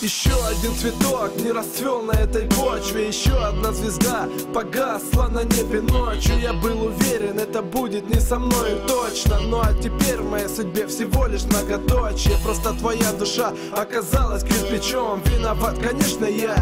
Еще один цветок не расцвел на этой почве. Еще одна звезда погасла на небе ночью. Я был уверен, это будет не со мной точно. Ну а теперь в моей судьбе всего лишь многоточие. Просто твоя душа оказалась кирпичом. Виноват, конечно, я,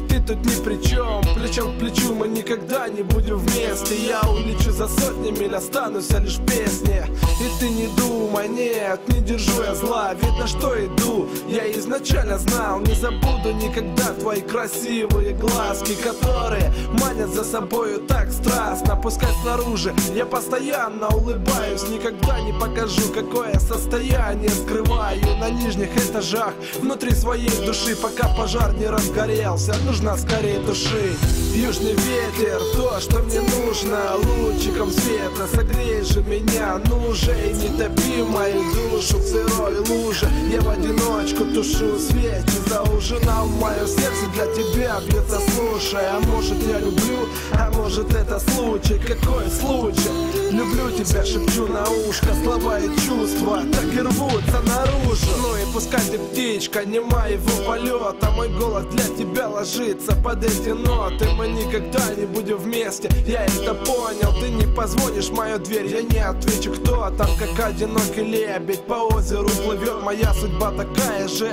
ты тут ни при чем. Плечом к плечу мы никогда не будем вместе. Я улечу за сотни миль, останусь лишь в песне. И ты не думай, нет, не держу я зла. Видно, что иду, я изначально знал. Не забуду никогда твои красивые глазки, которые манят за собою так страстно. Пускай снаружи я постоянно улыбаюсь, никогда не покажу, какое состояние скрываю на нижних этажах внутри своей души. Пока пожар не разгорелся, нужно скорее тушить. Южный ветер, то, что мне нужно, лучиком света согрей же меня. Ну уже и не топи мою душу в сырой луже. Я в одиночку тушу свечи за ужином. Мое сердце для тебя бьется, слушай. А может я люблю, а может это случай. Какой случай? Люблю тебя, шепчу на ушко. Слова и чувства так и рвутся наружу. Ну и пускай ты птичка, не моего полета. Мой голос для тебя ложится под эти ноты. Мы никогда не будем вместе, я это понял. Ты не позвонишь в мою дверь, я не отвечу, кто там. Как одинокий лебедь по озеру плывет. Моя судьба такая же,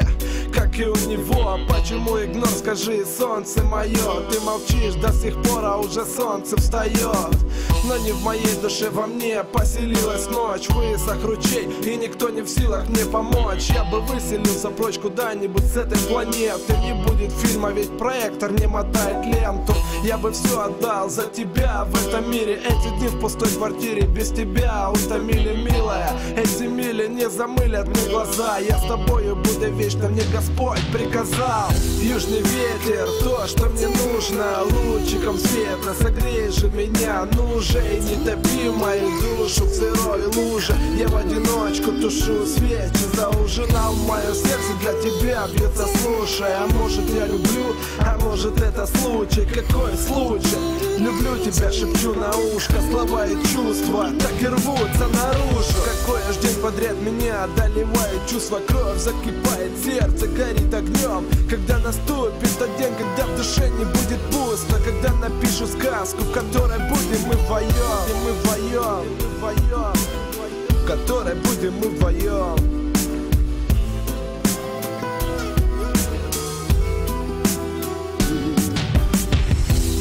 как и у него. Почему игнор, скажи, солнце мое? Ты молчишь до сих пор, а уже солнце встает. Но не в моей душе, во мне поселилась ночь. Высох ручей, и никто не в силах мне помочь. Я бы выселился прочь куда-нибудь с этой планеты. Не будет фильма, ведь проектор не мотает ленту. Я бы все отдал за тебя в этом мире. Эти дни в пустой квартире без тебя утомили, милая. Эти мили не замылят мне глаза. Я с тобою буду вечно, мне Господь приказал. Южный ветер, то, что мне нужно, лучиком света согрей же меня. Ну уже и не топи мою душу в сырой луже. Я в одиночку тушу свечи за ужином. Мое сердце для тебя бьется, слушай. А может я люблю, а может это случай. Какой случай? Люблю тебя, шепчу на ушко. Слова и чувства так и рвутся наружу. Какой аж день подряд меня одолевает чувство. Кровь закипает, сердце горит огнем. Когда наступит тот день, когда в душе не будет пусто. Когда напишу сказку, в которой будем мы вдвоем. И мы вдвоем, в которой будем мы вдвоем.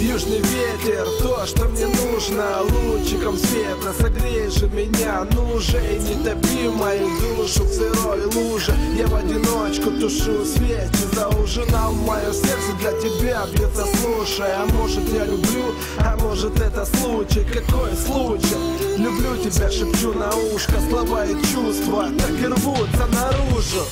Южный ветер, то, что мне нужно, лучиком света согрей же меня. Ну уже и не топи мою душу в сырой луже. Я в одиночку тушу свечи за ужином. Мое сердце для тебя бьется, слушай. А может я люблю, а может это случай. Какой случай? Люблю тебя, шепчу на ушко. Слова и чувства так и рвутся наружу.